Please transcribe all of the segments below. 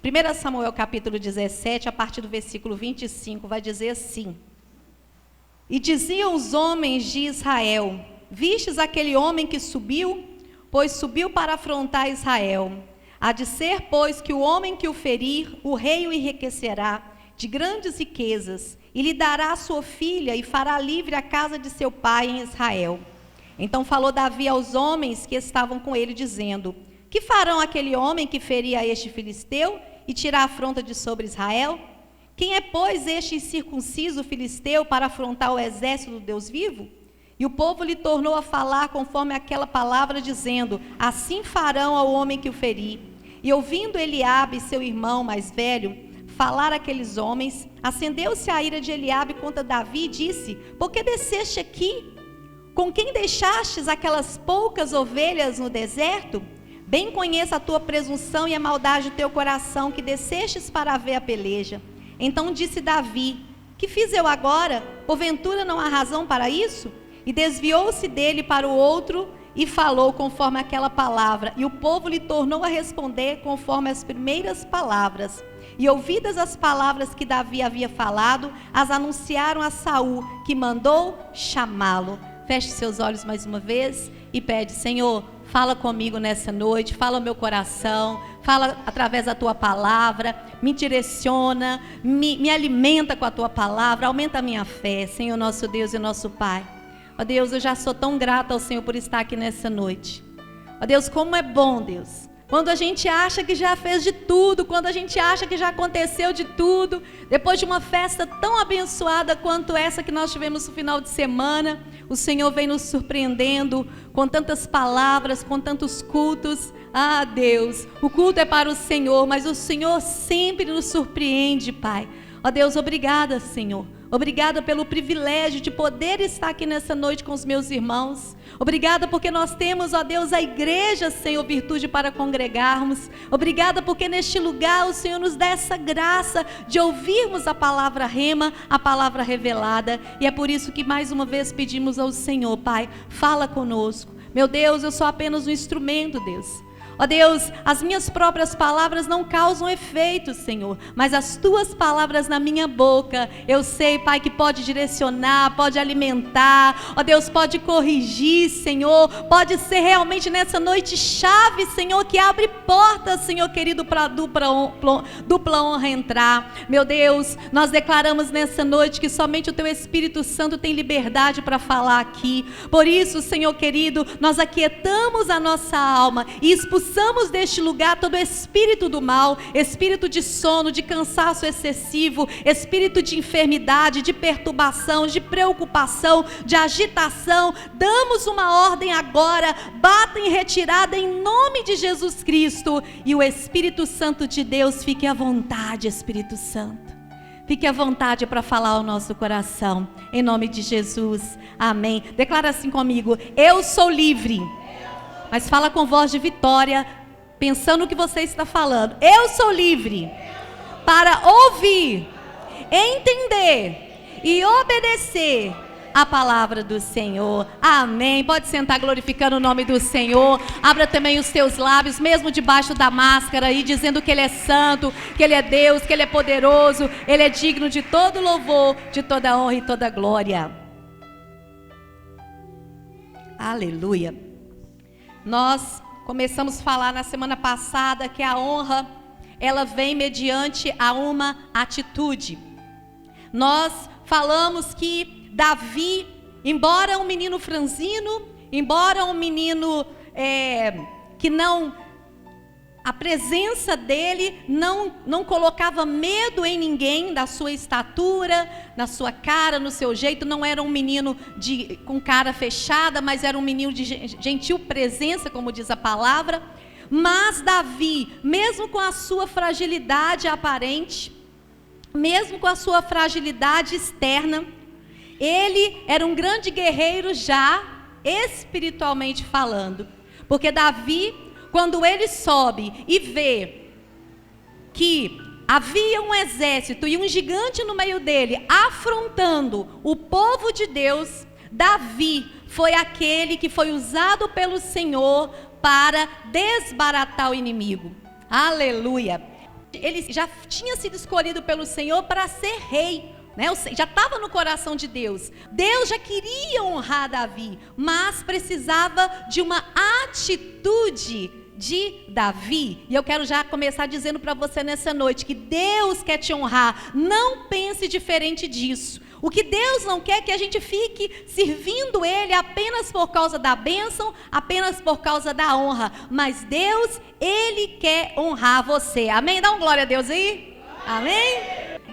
1 Samuel capítulo 17, a partir do versículo 25, vai dizer assim: E diziam os homens de Israel: Vistes aquele homem que subiu? Pois subiu para afrontar Israel. Há de ser, pois, que o homem que o ferir, o rei o enriquecerá de grandes riquezas, e lhe dará a sua filha, e fará livre a casa de seu pai em Israel. Então falou Davi aos homens que estavam com ele, dizendo: Que farão aquele homem que ferir a este filisteu e tirar a afronta de sobre Israel? Quem é, pois, este incircunciso filisteu para afrontar o exército do Deus vivo? E o povo lhe tornou a falar conforme aquela palavra, dizendo: Assim farão ao homem que o ferir. E ouvindo Eliabe, seu irmão mais velho, falar aqueles homens, acendeu-se a ira de Eliabe contra Davi e disse: Por que desceste aqui? Com quem deixastes aquelas poucas ovelhas no deserto? Bem conheço a tua presunção e a maldade do teu coração, que descestes para ver a peleja. Então disse Davi: Que fiz eu agora? Porventura não há razão para isso? E desviou-se dele para o outro e falou conforme aquela palavra. E o povo lhe tornou a responder conforme as primeiras palavras. E ouvidas as palavras que Davi havia falado, as anunciaram a Saul, que mandou chamá-lo. Feche seus olhos mais uma vez e pede: Senhor, fala comigo nessa noite, fala ao meu coração, fala através da tua palavra, me direciona, me alimenta com a tua palavra, aumenta a minha fé, Senhor nosso Deus e nosso Pai. Ó Deus, eu já sou tão grata ao Senhor por estar aqui nessa noite. Ó Deus, como é bom, Deus, quando a gente acha que já fez de tudo, quando a gente acha que já aconteceu de tudo, depois de uma festa tão abençoada quanto essa que nós tivemos no final de semana, o Senhor vem nos surpreendendo com tantas palavras, com tantos cultos. Ah, Deus, o culto é para o Senhor, mas o Senhor sempre nos surpreende, Pai. Ó Deus, obrigada, Senhor. Obrigada pelo privilégio de poder estar aqui nessa noite com os meus irmãos. Obrigada porque nós temos, ó Deus, a igreja, Senhor, virtude para congregarmos. Obrigada porque neste lugar o Senhor nos dá essa graça de ouvirmos a palavra rema, a palavra revelada. E é por isso que mais uma vez pedimos ao Senhor: Pai, fala conosco. Meu Deus, eu sou apenas um instrumento, Deus. Ó Deus, as minhas próprias palavras não causam efeito, Senhor, mas as tuas palavras na minha boca, eu sei, Pai, que pode direcionar, pode alimentar, ó Deus, pode corrigir, Senhor, pode ser realmente nessa noite chave, Senhor, que abre portas, Senhor querido, para dupla honra entrar. Meu Deus, nós declaramos nessa noite que somente o teu Espírito Santo tem liberdade para falar aqui. Por isso, Senhor querido, nós aquietamos a nossa alma e expulsamos deste lugar todo espírito do mal, espírito de sono, de cansaço excessivo, espírito de enfermidade, de perturbação, de preocupação, de agitação. Damos uma ordem agora: bata em retirada em nome de Jesus Cristo. E o Espírito Santo de Deus, fique à vontade, Espírito Santo. Fique à vontade para falar ao nosso coração, em nome de Jesus, amém. Declara assim comigo: eu sou livre. Mas fala com voz de vitória, pensando no que você está falando. Eu sou livre para ouvir, entender e obedecer a palavra do Senhor. Amém. Pode sentar glorificando o nome do Senhor. Abra também os teus lábios, mesmo debaixo da máscara, e dizendo que Ele é santo, que Ele é Deus, que Ele é poderoso, Ele é digno de todo louvor, de toda honra e toda glória. Aleluia. Nós começamos a falar na semana passada que a honra, ela vem mediante a uma atitude. Nós falamos que Davi, embora um menino franzino, embora um menino que não... A presença dele não colocava medo em ninguém, da sua estatura, na sua cara, no seu jeito. Não era um menino com cara fechada, mas era um menino de gentil presença, como diz a palavra. Mas Davi, mesmo com a sua fragilidade aparente, mesmo com a sua fragilidade externa, ele era um grande guerreiro já, espiritualmente falando. Porque Davi, quando ele sobe e vê que havia um exército e um gigante no meio dele, afrontando o povo de Deus, Davi foi aquele que foi usado pelo Senhor para desbaratar o inimigo. Aleluia! Ele já tinha sido escolhido pelo Senhor para ser rei, né? Já estava no coração de Deus. Deus já queria honrar Davi, mas precisava de uma atitude de Davi. E eu quero já começar dizendo para você nessa noite que Deus quer te honrar. Não pense diferente disso. O que Deus não quer é que a gente fique servindo Ele apenas por causa da bênção, apenas por causa da honra. Mas Deus, Ele quer honrar você. Amém? Dá um glória a Deus aí. Amém?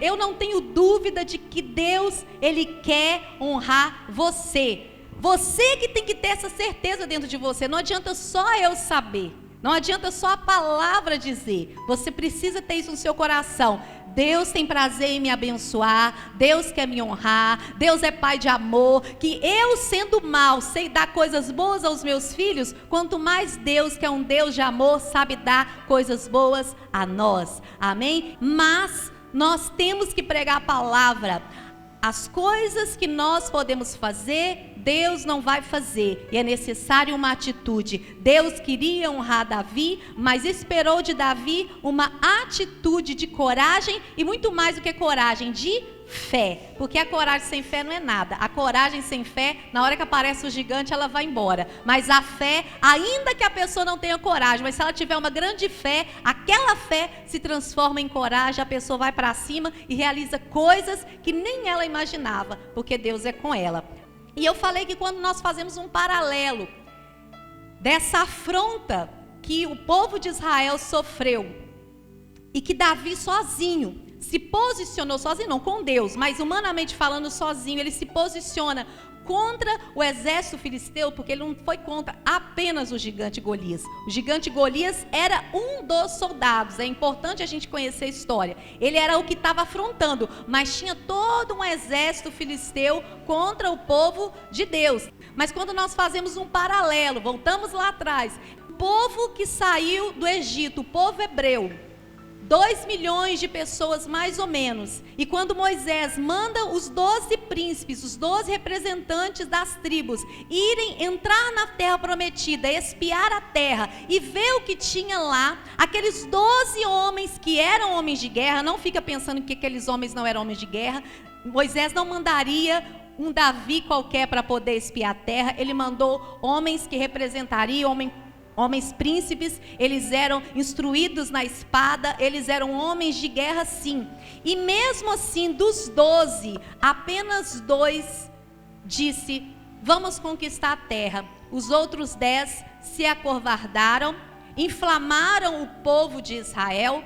Eu não tenho dúvida de que Deus, Ele quer honrar você. Você que tem que ter essa certeza dentro de você. Não adianta só eu saber. Não adianta só a palavra dizer. Você precisa ter isso no seu coração. Deus tem prazer em me abençoar. Deus quer me honrar. Deus é pai de amor. Que eu, sendo mal, sei dar coisas boas aos meus filhos. Quanto mais Deus, que é um Deus de amor, sabe dar coisas boas a nós. Amém? Mas nós temos que pregar a palavra. As coisas que nós podemos fazer, Deus não vai fazer. E é necessário uma atitude. Deus queria honrar Davi, mas esperou de Davi uma atitude de coragem e muito mais do que coragem, de fé. Porque a coragem sem fé não é nada. A coragem sem fé, na hora que aparece o gigante, ela vai embora. Mas a fé, ainda que a pessoa não tenha coragem, mas se ela tiver uma grande fé, aquela fé se transforma em coragem, a pessoa vai para cima e realiza coisas que nem ela imaginava, porque Deus é com ela. E eu falei que quando nós fazemos um paralelo dessa afronta que o povo de Israel sofreu, e que Davi sozinho se posicionou, sozinho não, com Deus, mas humanamente falando sozinho, ele se posiciona contra o exército filisteu, porque ele não foi contra apenas o gigante Golias. O gigante Golias era um dos soldados, é importante a gente conhecer a história. Ele era o que estava afrontando, mas tinha todo um exército filisteu contra o povo de Deus. Mas quando nós fazemos um paralelo, voltamos lá atrás, o povo que saiu do Egito, o povo hebreu, 2 milhões de pessoas mais ou menos. E quando Moisés manda os 12 príncipes, os 12 representantes das tribos, irem entrar na terra prometida, espiar a terra e ver o que tinha lá, aqueles 12 homens que eram homens de guerra, não fica pensando que aqueles homens não eram homens de guerra. Moisés não mandaria um Davi qualquer para poder espiar a terra. Ele mandou homens que representariam, homens príncipes, eles eram instruídos na espada, eles eram homens de guerra sim. E mesmo assim, dos 12, apenas 2 disse, vamos conquistar a terra. Os outros 10 se acovardaram, inflamaram o povo de Israel.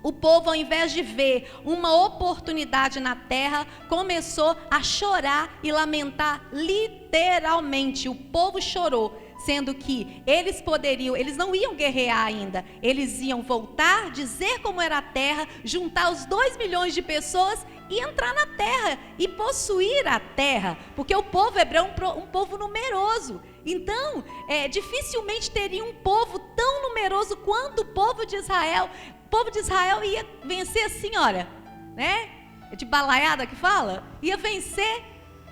O povo, ao invés de ver uma oportunidade na terra, começou a chorar e lamentar literalmente. O povo chorou, sendo que eles não iam guerrear ainda, eles iam voltar, dizer como era a terra, juntar os 2 milhões de pessoas e entrar na terra e possuir a terra, porque o povo hebreu é um povo numeroso. Então, dificilmente teria um povo tão numeroso quanto o povo de Israel. O povo de Israel ia vencer assim, olha, né? De balaiada que fala? Ia vencer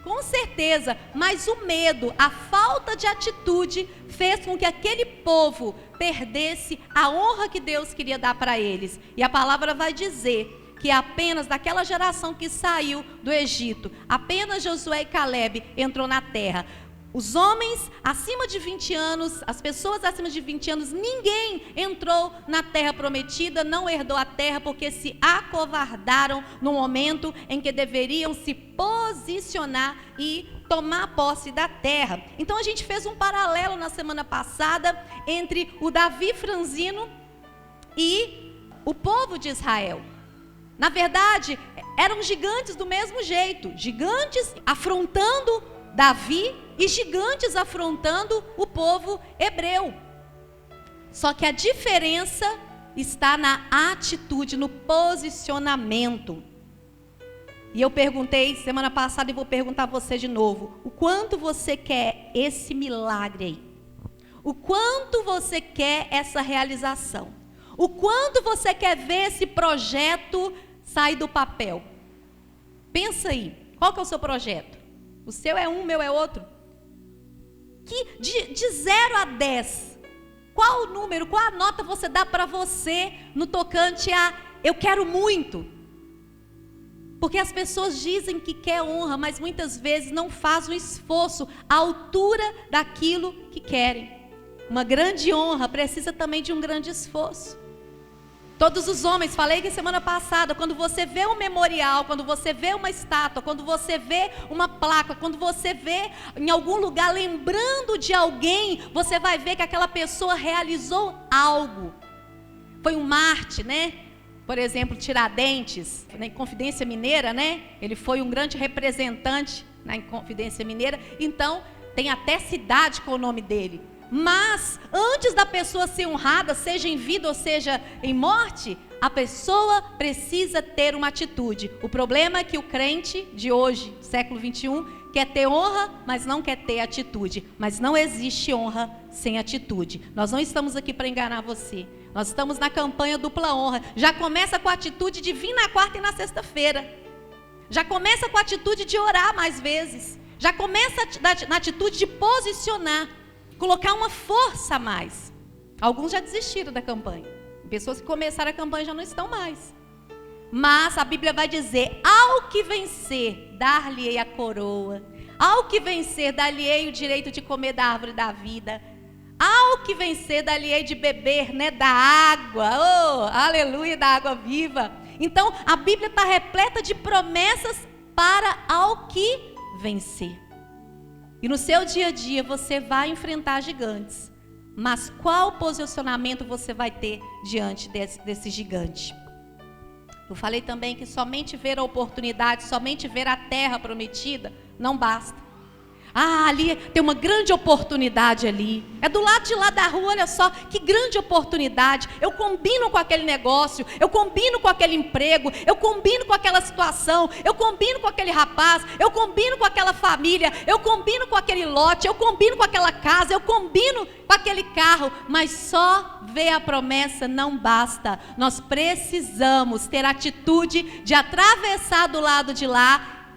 com certeza, mas o medo, a falta de atitude fez com que aquele povo perdesse a honra que Deus queria dar para eles. E a palavra vai dizer que apenas daquela geração que saiu do Egito, apenas Josué e Calebe entrou na terra. Os homens acima de 20 anos, as pessoas acima de 20 anos, ninguém entrou na terra prometida, não herdou a terra, porque se acovardaram no momento em que deveriam se posicionar e tomar posse da terra. Então a gente fez um paralelo na semana passada entre o Davi franzino e o povo de Israel. Na verdade, eram gigantes do mesmo jeito, gigantes afrontando Davi e gigantes afrontando o povo hebreu. Só que a diferença está na atitude, no posicionamento. E eu perguntei semana passada e vou perguntar a você de novo: o quanto você quer esse milagre aí? O quanto você quer essa realização? O quanto você quer ver esse projeto sair do papel? Pensa aí, qual que é o seu projeto? O seu é um, o meu é outro. Que de 0 a 10, Qual o número, qual a nota você dá para você no tocante a eu quero muito? Porque as pessoas dizem que quer honra, mas muitas vezes não faz o esforço à altura daquilo que querem. Uma grande honra precisa também de um grande esforço. Todos os homens, falei que semana passada, quando você vê um memorial, quando você vê uma estátua, quando você vê uma placa, quando você vê em algum lugar lembrando de alguém, você vai ver que aquela pessoa realizou algo. Foi um mártir, né? Por exemplo, Tiradentes, na Inconfidência Mineira, né? Ele foi um grande representante na Inconfidência Mineira, então tem até cidade com o nome dele. Mas antes da pessoa ser honrada, seja em vida ou seja em morte, a pessoa precisa ter uma atitude. O problema é que o crente de hoje, século 21, quer ter honra, mas não quer ter atitude. Mas não existe honra sem atitude. Nós não estamos aqui para enganar você. Nós estamos na campanha dupla honra. Já começa com a atitude de vir na quarta e na sexta-feira. Já começa com a atitude de orar mais vezes. Já começa na atitude de posicionar. Colocar uma força a mais. Alguns já desistiram da campanha. Pessoas que começaram a campanha já não estão mais. Mas a Bíblia vai dizer: ao que vencer, dar-lhe-ei a coroa. Ao que vencer, dar-lhe-ei o direito de comer da árvore da vida. Ao que vencer, dar-lhe-ei de beber, né, da água. Oh, aleluia, da água viva. Então a Bíblia está repleta de promessas para ao que vencer. E no seu dia a dia você vai enfrentar gigantes. Mas qual posicionamento você vai ter diante desse gigante? Eu falei também que somente ver a oportunidade, somente ver a terra prometida, não basta. Ah, ali tem uma grande oportunidade ali. É do lado de lá da rua, olha só, que grande oportunidade. Eu combino com aquele negócio, eu combino com aquele emprego, eu combino com aquela situação, eu combino com aquele rapaz, eu combino com aquela família, eu combino com aquele lote, eu combino com aquela casa, eu combino com aquele carro. Mas só ver a promessa não basta. Nós precisamos ter a atitude de atravessar do lado de lá,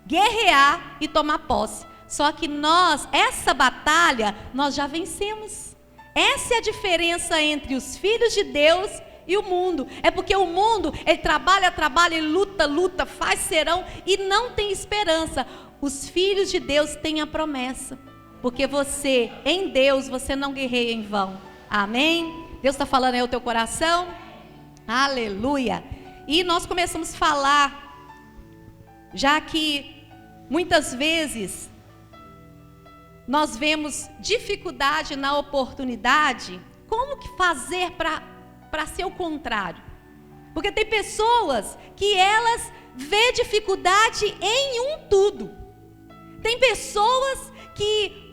guerrear e tomar posse. Só que essa batalha, nós já vencemos. Essa é a diferença entre os filhos de Deus e o mundo. É porque o mundo, ele trabalha, ele luta, faz serão e não tem esperança. Os filhos de Deus têm a promessa. Porque você, em Deus, você não guerreia em vão. Amém? Deus está falando aí ao teu coração? Aleluia! E nós começamos a falar, já que muitas vezes nós vemos dificuldade na oportunidade, como que fazer para ser o contrário? Porque tem pessoas que elas vê dificuldade em um tudo. Tem pessoas que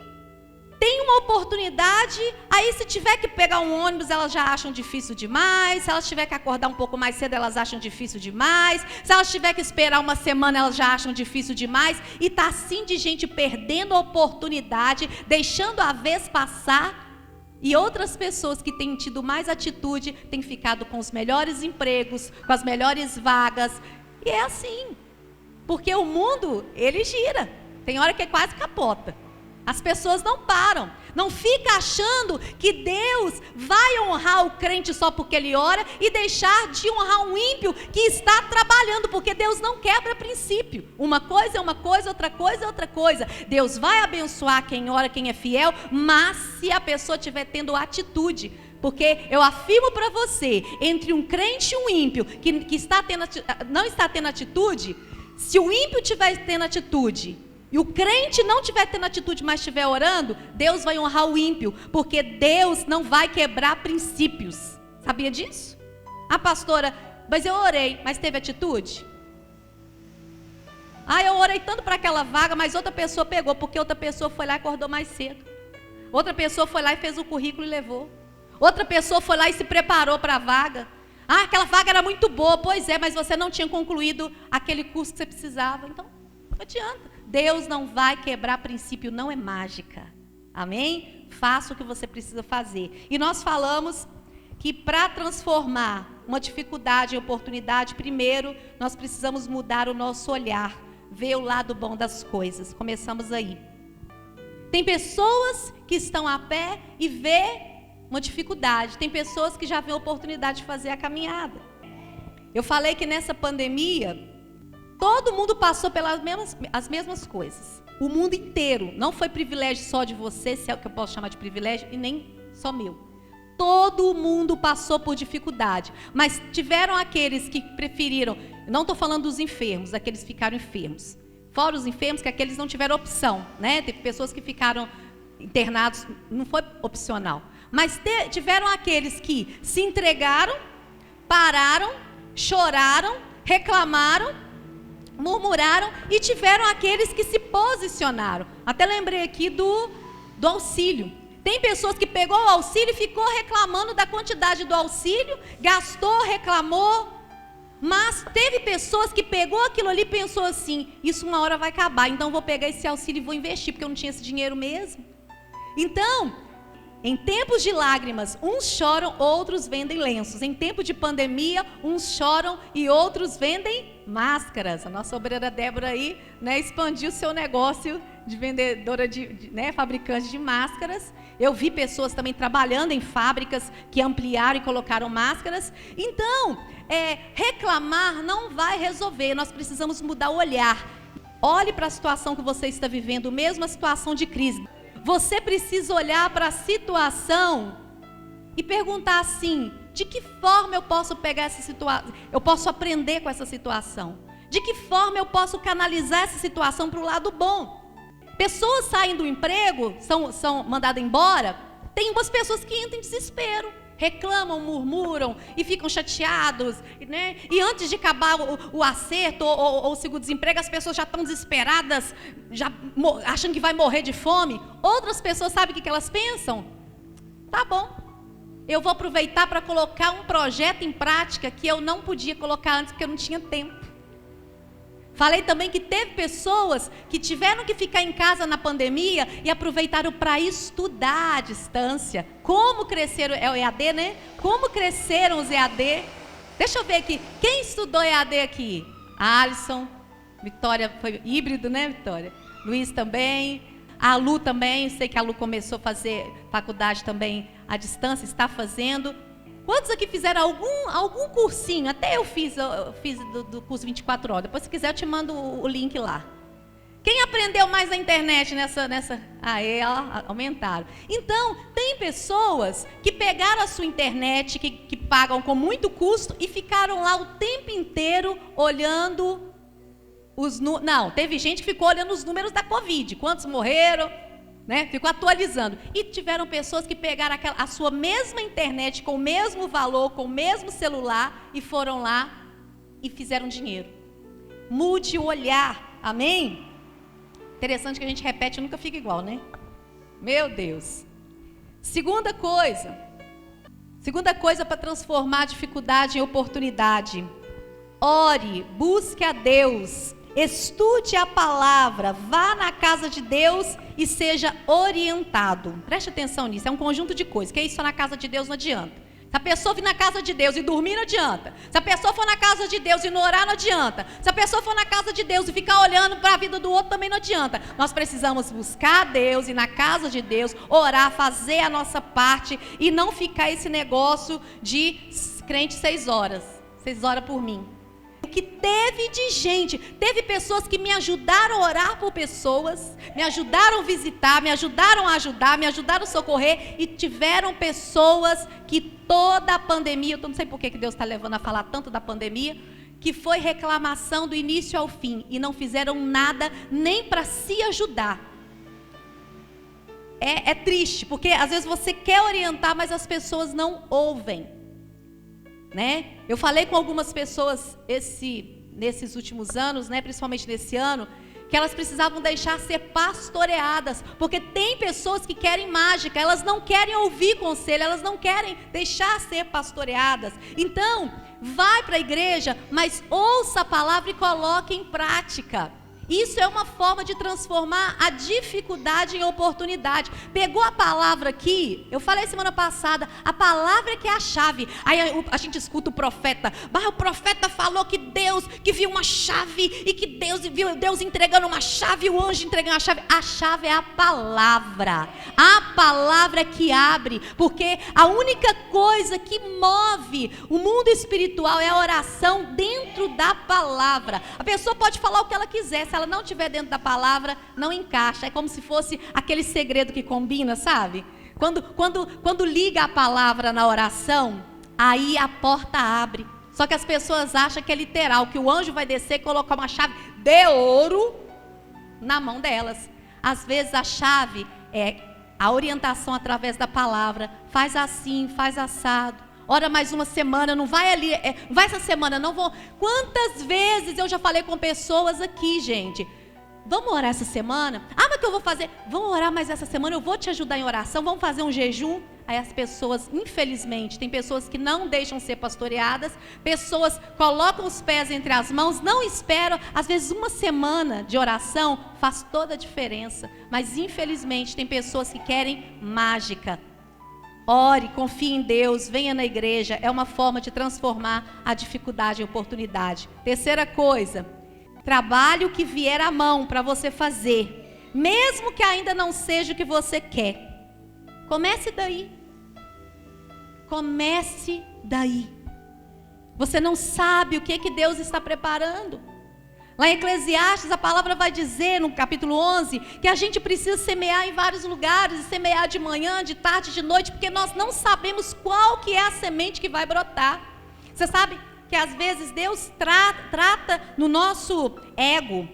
tem uma oportunidade, aí se tiver que pegar um ônibus, elas já acham difícil demais. Se elas tiver que acordar um pouco mais cedo, elas acham difícil demais. Se elas tiver que esperar uma semana, elas já acham difícil demais. E tá assim de gente perdendo a oportunidade, deixando a vez passar. E outras pessoas que têm tido mais atitude, têm ficado com os melhores empregos, com as melhores vagas. E é assim, porque o mundo, ele gira. Tem hora que quase capota. As pessoas não param, não fica achando que Deus vai honrar o crente só porque ele ora e deixar de honrar um ímpio que está trabalhando, porque Deus não quebra princípio. Uma coisa é uma coisa, outra coisa é outra coisa. Deus vai abençoar quem ora, quem é fiel, mas se a pessoa estiver tendo atitude. Porque eu afirmo para você, entre um crente e um ímpio que não está tendo atitude, se o ímpio estiver tendo atitude e o crente não estiver tendo atitude, mas estiver orando, Deus vai honrar o ímpio, porque Deus não vai quebrar princípios. Sabia disso? A pastora, mas eu orei, mas teve atitude? Ah, eu orei tanto para aquela vaga, mas outra pessoa pegou, porque outra pessoa foi lá e acordou mais cedo. Outra pessoa foi lá e fez o currículo e levou. Outra pessoa foi lá e se preparou para a vaga. Ah, aquela vaga era muito boa. Pois é, mas você não tinha concluído aquele curso que você precisava. Então, não adianta. Deus não vai quebrar princípio, não é mágica. Amém? Faça o que você precisa fazer. E nós falamos que para transformar uma dificuldade em oportunidade, primeiro nós precisamos mudar o nosso olhar, ver o lado bom das coisas. Começamos aí. Tem pessoas que estão a pé e vê uma dificuldade. Tem pessoas que já vêem a oportunidade de fazer a caminhada. Eu falei que nessa pandemia, todo mundo passou pelas as mesmas coisas. O mundo inteiro. Não foi privilégio só de você, se é o que eu posso chamar de privilégio, e nem só meu. Todo mundo passou por dificuldade. Mas tiveram aqueles que preferiram, não estou falando dos enfermos, aqueles que ficaram enfermos. Fora os enfermos, que aqueles não tiveram opção, né? Teve pessoas que ficaram internados, não foi opcional. Mas tiveram aqueles que se entregaram, pararam, choraram, reclamaram, murmuraram, e tiveram aqueles que se posicionaram. Até lembrei aqui do auxílio. Tem pessoas que pegou o auxílio e ficou reclamando da quantidade do auxílio, gastou, reclamou. Mas teve pessoas que pegou aquilo ali e pensou assim, isso uma hora vai acabar, então vou pegar esse auxílio e vou investir, porque eu não tinha esse dinheiro mesmo. Então, em tempos de lágrimas, uns choram, outros vendem lenços. Em tempo de pandemia, uns choram e outros vendem máscaras. A nossa obreira Débora aí, né, expandiu seu negócio de vendedora, né, fabricante de máscaras. Eu vi pessoas também trabalhando em fábricas que ampliaram e colocaram máscaras. Então, reclamar não vai resolver. Nós precisamos mudar o olhar. Olhe para a situação que você está vivendo, mesmo a situação de crise. Você precisa olhar para a situação e perguntar assim, de que forma eu posso pegar essa situação, eu posso aprender com essa situação? De que forma eu posso canalizar essa situação para o lado bom? Pessoas saem do emprego, são mandadas embora, tem umas pessoas que entram em desespero, reclamam, murmuram e ficam chateados, né? E antes de acabar o acerto ou o seguro-desemprego, as pessoas já estão desesperadas, já achando que vai morrer de fome. Outras pessoas, sabem o que elas pensam? Tá bom, eu vou aproveitar para colocar um projeto em prática que eu não podia colocar antes porque eu não tinha tempo. Falei também que teve pessoas que tiveram que ficar em casa na pandemia e aproveitaram para estudar à distância. Como cresceram, é o EAD, né? Como cresceram os EAD? Deixa eu ver aqui, quem estudou EAD aqui? A Alisson, Vitória, foi híbrido, né, Vitória? Luiz também, a Lu também, sei que a Lu começou a fazer faculdade também à distância, está fazendo. Quantos aqui fizeram algum cursinho? Até eu fiz do curso 24 horas. Depois, se quiser, eu te mando o link lá. Quem aprendeu mais na internet nessa? Aumentaram. Então, tem pessoas que pegaram a sua internet, que pagam com muito custo, e ficaram lá o tempo inteiro olhando os números. Não, teve gente que ficou olhando os números da Covid. Quantos morreram? Né? Ficou atualizando. E tiveram pessoas que pegaram a sua mesma internet com o mesmo valor, com o mesmo celular, e foram lá e fizeram dinheiro. Mude o olhar, amém? Interessante que a gente repete e nunca fica igual, né? Meu Deus. Segunda coisa para transformar a dificuldade em oportunidade: ore, busque a Deus, estude a palavra, vá na casa de Deus e seja orientado. Preste atenção nisso, é um conjunto de coisas, que isso na casa de Deus não adianta. Se a pessoa vir na casa de Deus e dormir, não adianta. Se a pessoa for na casa de Deus e não orar, não adianta. Se a pessoa for na casa de Deus e ficar olhando para a vida do outro, também não adianta. Nós precisamos buscar a Deus, ir na casa de Deus, orar, fazer a nossa parte e não ficar esse negócio de crente 6 horas. 6 horas por mim. O que teve de gente, teve pessoas que me ajudaram a orar por pessoas, me ajudaram a visitar, me ajudaram a ajudar, me ajudaram a socorrer, e tiveram pessoas que toda a pandemia, eu não sei por que Deus está levando a falar tanto da pandemia, que foi reclamação do início ao fim, e não fizeram nada nem para se ajudar. É triste, porque às vezes você quer orientar, mas as pessoas não ouvem. Né? Eu falei com algumas pessoas nesses últimos anos, né, principalmente nesse ano, que elas precisavam deixar ser pastoreadas, porque tem pessoas que querem mágica, elas não querem ouvir conselho, elas não querem deixar ser pastoreadas. Então, vai para a igreja, mas ouça a palavra e coloque em prática. Isso é uma forma de transformar a dificuldade em oportunidade. Pegou a palavra aqui, eu falei semana passada, a palavra é que é a chave. Aí a gente escuta o profeta, mas o profeta falou que viu uma chave, e que Deus viu Deus entregando uma chave, o anjo entregando a chave. A chave é a palavra é que abre, porque a única coisa que move o mundo espiritual é a oração dentro da palavra. A pessoa pode falar o que ela quiser, se ela não estiver dentro da palavra, não encaixa. É como se fosse aquele segredo que combina, sabe? Quando liga a palavra na oração, aí a porta abre. Só que as pessoas acham que é literal, que o anjo vai descer e colocar uma chave de ouro na mão delas. Às vezes a chave é a orientação através da palavra. Faz assim, faz assado. Ora mais uma semana, não vai ali, vai essa semana, não vou. Quantas vezes eu já falei com pessoas aqui, gente, vamos orar essa semana? Ah, mas o que eu vou fazer? Vamos orar mais essa semana, eu vou te ajudar em oração, vamos fazer um jejum? Aí as pessoas, infelizmente, tem pessoas que não deixam ser pastoreadas, pessoas colocam os pés entre as mãos, não esperam. Às vezes uma semana de oração faz toda a diferença, mas infelizmente tem pessoas que querem mágica. Ore, confie em Deus, venha na igreja, é uma forma de transformar a dificuldade em oportunidade. Terceira coisa, trabalhe o que vier à mão para você fazer, mesmo que ainda não seja o que você quer. Comece daí. Comece daí. Você não sabe o que Deus está preparando. Lá em Eclesiastes, a palavra vai dizer, no capítulo 11, que a gente precisa semear em vários lugares, semear de manhã, de tarde, de noite, porque nós não sabemos qual que é a semente que vai brotar. Você sabe que às vezes Deus trata no nosso ego,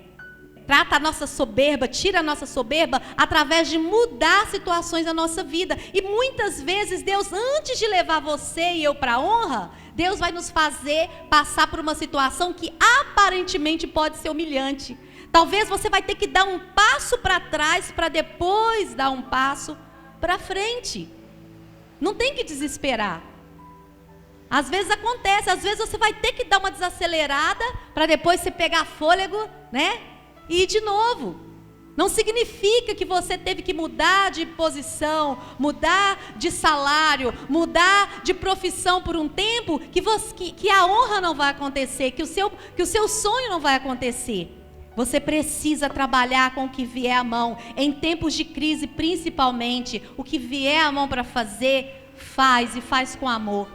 trata a nossa soberba, tira a nossa soberba, através de mudar situações na nossa vida. E muitas vezes Deus, antes de levar você e eu para a honra, Deus vai nos fazer passar por uma situação que aparentemente pode ser humilhante. Talvez você vai ter que dar um passo para trás para depois dar um passo para frente. Não tem que desesperar. Às vezes acontece, às vezes você vai ter que dar uma desacelerada para depois você pegar fôlego, né? E ir de novo. Não significa que você teve que mudar de posição, mudar de salário, mudar de profissão por um tempo, que a honra não vai acontecer, que o seu sonho não vai acontecer. Você precisa trabalhar com o que vier à mão. Em tempos de crise, principalmente, o que vier à mão para fazer, faz, e faz com amor.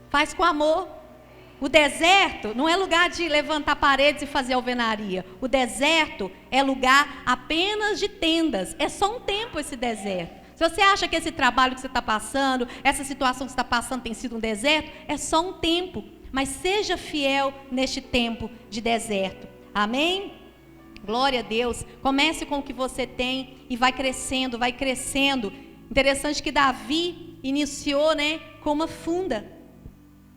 Faz com amor. O deserto não é lugar de levantar paredes e fazer alvenaria. O deserto é lugar apenas de tendas. É só um tempo esse deserto. Se você acha que esse trabalho que você está passando, essa situação que você está passando tem sido um deserto, é só um tempo. Mas seja fiel neste tempo de deserto. Amém? Glória a Deus. Comece com o que você tem e vai crescendo, vai crescendo. Interessante que Davi iniciou, com uma funda.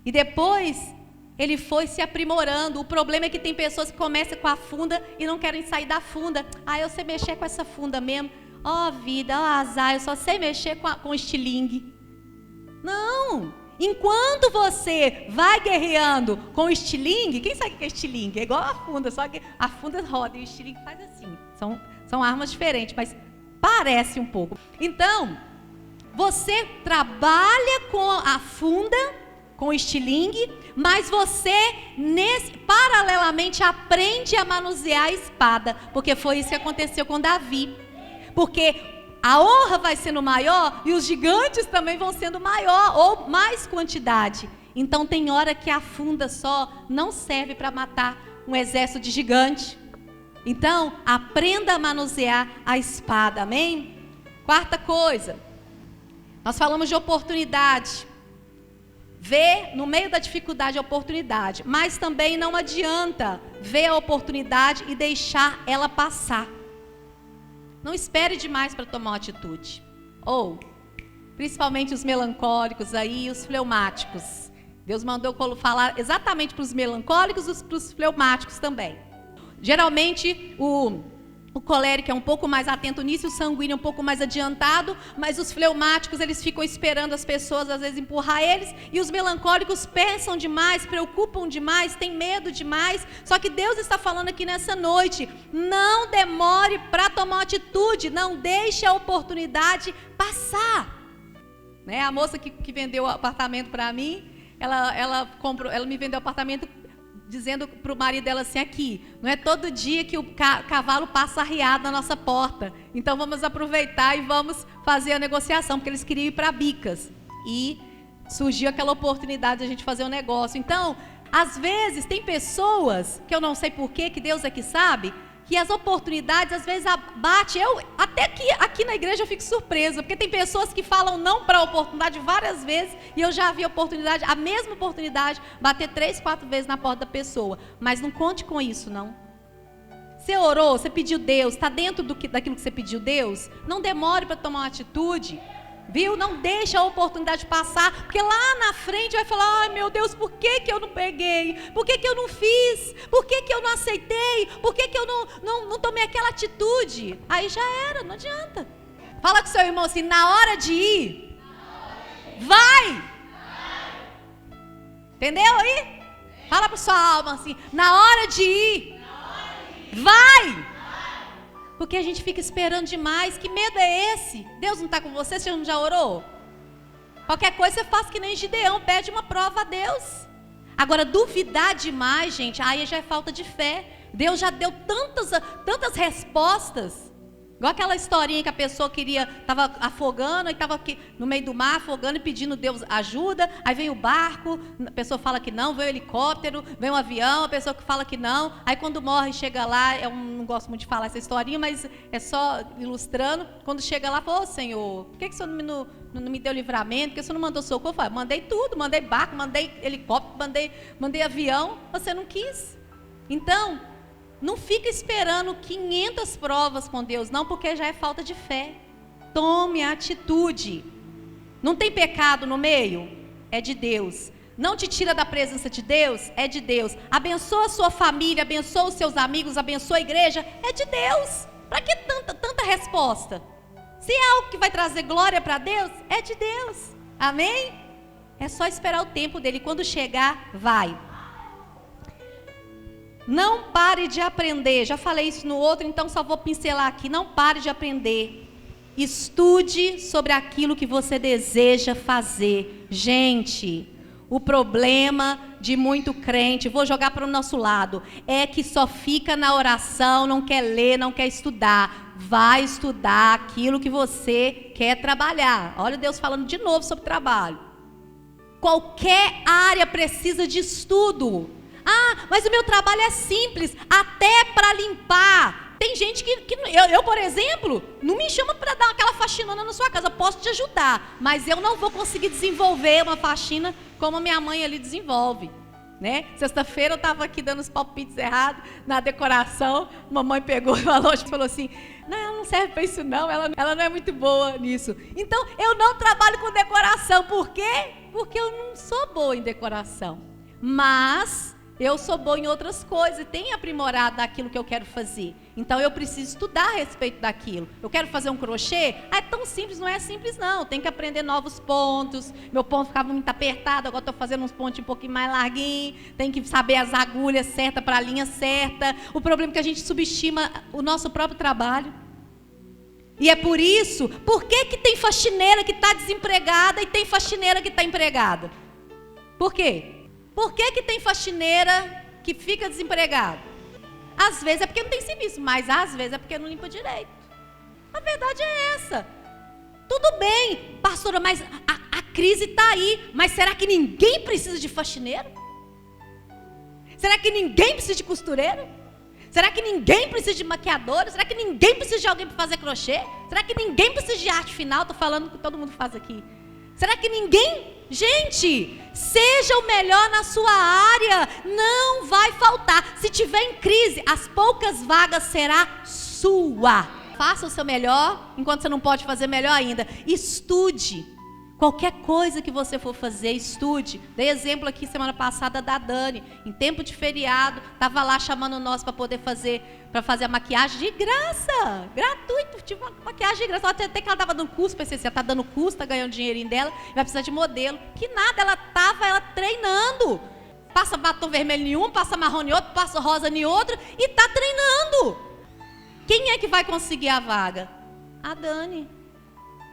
E depois ele foi se aprimorando. O problema é que tem pessoas que começam com a funda e não querem sair da funda. Eu sei mexer com essa funda mesmo. Vida, azar, eu só sei mexer com estilingue. Não! Enquanto você vai guerreando com estilingue, quem sabe o que é estilingue? É igual a funda, só que a funda roda e o estilingue faz assim. São armas diferentes, mas parece um pouco. Então, você trabalha com a funda, com o estilingue, mas você, paralelamente, aprende a manusear a espada, porque foi isso que aconteceu com Davi. Porque a honra vai sendo maior e os gigantes também vão sendo maior, ou mais quantidade. Então tem hora que a funda só não serve para matar um exército de gigante. Então, aprenda a manusear a espada, amém? Quarta coisa, nós falamos de oportunidade. Ver no meio da dificuldade a oportunidade, mas também não adianta ver a oportunidade e deixar ela passar. Não espere demais para tomar uma atitude. Ou, principalmente os melancólicos aí, os fleumáticos. Deus mandou falar exatamente para os melancólicos e para os fleumáticos também. Geralmente, O colérico é um pouco mais atento nisso, o sanguíneo é um pouco mais adiantado, mas os fleumáticos, eles ficam esperando as pessoas, às vezes, empurrar eles, e os melancólicos pensam demais, preocupam demais, têm medo demais. Só que Deus está falando aqui nessa noite, não demore para tomar uma atitude, não deixe a oportunidade passar. Né? A moça que vendeu o apartamento para mim, ela me vendeu o apartamento dizendo para o marido dela assim, aqui, não é todo dia que o cavalo passa arriado na nossa porta, então vamos aproveitar e vamos fazer a negociação, porque eles queriam ir para Bicas, e surgiu aquela oportunidade de a gente fazer um negócio. Então, às vezes, tem pessoas, que eu não sei porquê, que Deus é que sabe, que as oportunidades às vezes abatem. Até que aqui na igreja eu fico surpresa, porque tem pessoas que falam não para a oportunidade várias vezes, e eu já vi a mesma oportunidade, bater 3, 4 vezes na porta da pessoa. Mas não conte com isso, não. Você orou, você pediu Deus, está dentro daquilo que você pediu Deus? Não demore para tomar uma atitude. Viu? Não deixa a oportunidade passar, porque lá na frente vai falar, ai meu Deus, por que eu não peguei? Por que eu não fiz? Por que eu não aceitei? Por que eu não tomei aquela atitude? Aí já era, não adianta. Fala com seu irmão assim, na hora de ir, vai! Entendeu aí? Fala para sua alma assim, na hora de ir, vai! Porque a gente fica esperando demais. Que medo é esse? Deus não está com você? Você não já orou? Qualquer coisa você faz que nem Gideão, pede uma prova a Deus. Agora, duvidar demais, gente, aí já é falta de fé. Deus já deu tantas respostas. Igual aquela historinha que a pessoa estava afogando, e estava aqui no meio do mar, afogando e pedindo Deus ajuda. Aí vem o barco, a pessoa fala que não, vem o helicóptero, vem um avião, a pessoa que fala que não. Aí quando morre, chega lá, eu não gosto muito de falar essa historinha, mas é só ilustrando. Quando chega lá, fala, ô Senhor, por que o Senhor não me deu livramento? Por que o Senhor não mandou socorro? Eu falo, mandei tudo, mandei barco, mandei helicóptero, mandei avião, você não quis. Então, não fica esperando 500 provas com Deus, não, porque já é falta de fé. Tome a atitude. Não tem pecado no meio? É de Deus. Não te tira da presença de Deus? É de Deus. Abençoa a sua família, abençoa os seus amigos, abençoa a igreja? É de Deus. Para que tanta resposta? Se é algo que vai trazer glória para Deus, é de Deus. Amém? É só esperar o tempo dele. Quando chegar, vai. Não pare de aprender. Já falei isso no outro, então só vou pincelar aqui. Não pare de aprender. Estude sobre aquilo que você deseja fazer. Gente, o problema de muito crente, vou jogar para o nosso lado, é que só fica na oração, não quer ler, não quer estudar. Vai estudar aquilo que você quer trabalhar. Olha Deus falando de novo sobre trabalho. Qualquer área precisa de estudo. Ah, mas o meu trabalho é simples, até para limpar. Tem gente que eu, por exemplo, não me chama para dar aquela faxinona na sua casa. Eu posso te ajudar, mas eu não vou conseguir desenvolver uma faxina como a minha mãe ali desenvolve, né? Sexta-feira eu estava aqui dando os palpites errados na decoração. Mamãe pegou e falou assim, não, ela não serve para isso não, ela não é muito boa nisso. Então, eu não trabalho com decoração. Por quê? Porque eu não sou boa em decoração. Mas eu sou boa em outras coisas, tenho aprimorado daquilo que eu quero fazer. Então eu preciso estudar a respeito daquilo. Eu quero fazer um crochê? Ah, é tão simples, não é simples não. Tem que aprender novos pontos. Meu ponto ficava muito apertado, agora estou fazendo uns pontos um pouquinho mais larguinhos. Tem que saber as agulhas certas para a linha certa. O problema é que a gente subestima o nosso próprio trabalho. E é por isso, por que tem faxineira que está desempregada e tem faxineira que está empregada? Por quê? Por que tem faxineira que fica desempregada? Às vezes é porque não tem serviço, mas às vezes é porque não limpa direito. A verdade é essa. Tudo bem, pastora, mas a crise está aí. Mas será que ninguém precisa de faxineiro? Será que ninguém precisa de costureiro? Será que ninguém precisa de maquiadora? Será que ninguém precisa de alguém para fazer crochê? Será que ninguém precisa de arte final? Estou falando que todo mundo faz aqui. Será que ninguém? Gente, seja o melhor na sua área, não vai faltar. Se tiver em crise, as poucas vagas será sua. Faça o seu melhor, enquanto você não pode fazer melhor ainda. Estude. Qualquer coisa que você for fazer, estude. Dei exemplo aqui semana passada da Dani. Em tempo de feriado, estava lá chamando nós para poder fazer a maquiagem de graça. Gratuito, tipo uma maquiagem de graça. Até que ela estava dando curso, pensei, você está dando curso, está ganhando dinheirinho dela, vai precisar de modelo. Que nada, ela estava treinando. Passa batom vermelho em um, passa marrom em outro, passa rosa em outro e está treinando. Quem é que vai conseguir a vaga? A Dani.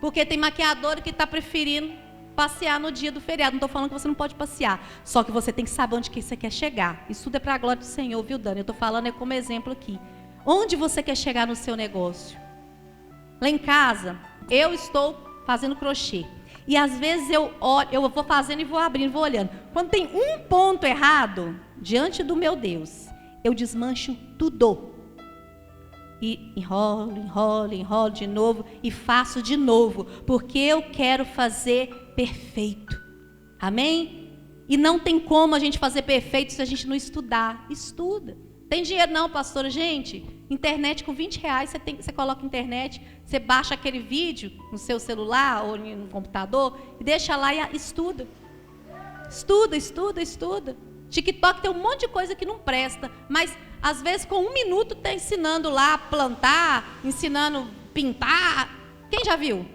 Porque tem maquiadora que está preferindo passear no dia do feriado. Não estou falando que você não pode passear. Só que você tem que saber onde que você quer chegar. Isso tudo é para a glória do Senhor, viu, Dani? Eu estou falando como exemplo aqui. Onde você quer chegar no seu negócio? Lá em casa, eu estou fazendo crochê. E às vezes eu vou fazendo e vou abrindo, vou olhando. Quando tem um ponto errado, diante do meu Deus, eu desmancho tudo. E enrolo de novo e faço de novo, porque eu quero fazer perfeito. Amém? E não tem como a gente fazer perfeito se a gente não estudar. Estuda. Tem dinheiro não, pastora? Gente, internet com R$20, você coloca internet, você baixa aquele vídeo no seu celular ou no computador e deixa lá e estuda. Estuda. TikTok tem um monte de coisa que não presta, mas às vezes com 1 minuto está ensinando lá a plantar, ensinando a pintar. Quem já viu?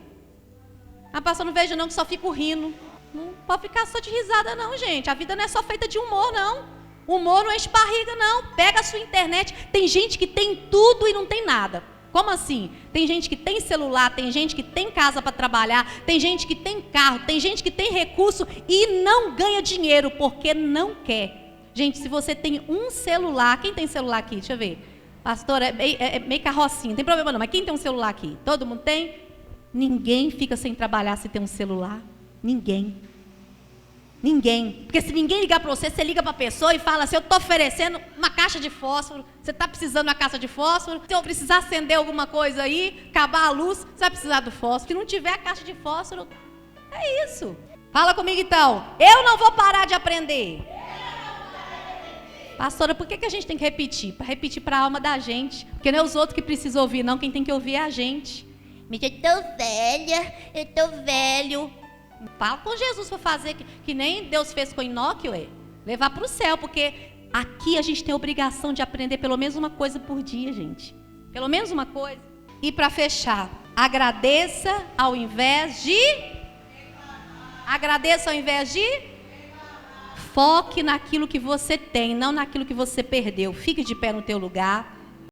A pastora, não vejo não, que só fico rindo. Não pode ficar só de risada não, gente. A vida não é só feita de humor, não. Humor não enche barriga, não. Pega a sua internet. Tem gente que tem tudo e não tem nada. Como assim? Tem gente que tem celular, tem gente que tem casa para trabalhar, tem gente que tem carro, tem gente que tem recurso e não ganha dinheiro porque não quer. Gente, se você tem um celular, quem tem celular aqui? Deixa eu ver. Pastora, é meio carrocinha, não tem problema não, mas quem tem um celular aqui? Todo mundo tem? Ninguém fica sem trabalhar se tem um celular. Ninguém. Porque se ninguém ligar para você, você liga para a pessoa e fala assim, eu estou oferecendo uma caixa de fósforo, você está precisando de uma caixa de fósforo, se eu precisar acender alguma coisa aí, acabar a luz, você vai precisar do fósforo. Se não tiver a caixa de fósforo, é isso. Fala comigo então, eu não vou parar de aprender. Pastora, por que a gente tem que repetir? Para repetir para a alma da gente, porque não é os outros que precisam ouvir não, quem tem que ouvir é a gente. Mas eu estou velha, eu estou velho. Fala com Jesus para fazer que nem Deus fez com Enoque, levar para o céu, porque aqui a gente tem a obrigação de aprender pelo menos uma coisa por dia, gente. Pelo menos uma coisa. E para fechar, agradeça ao invés de... Agradeça ao invés de... Foque naquilo que você tem, não naquilo que você perdeu. Fique de pé no teu lugar.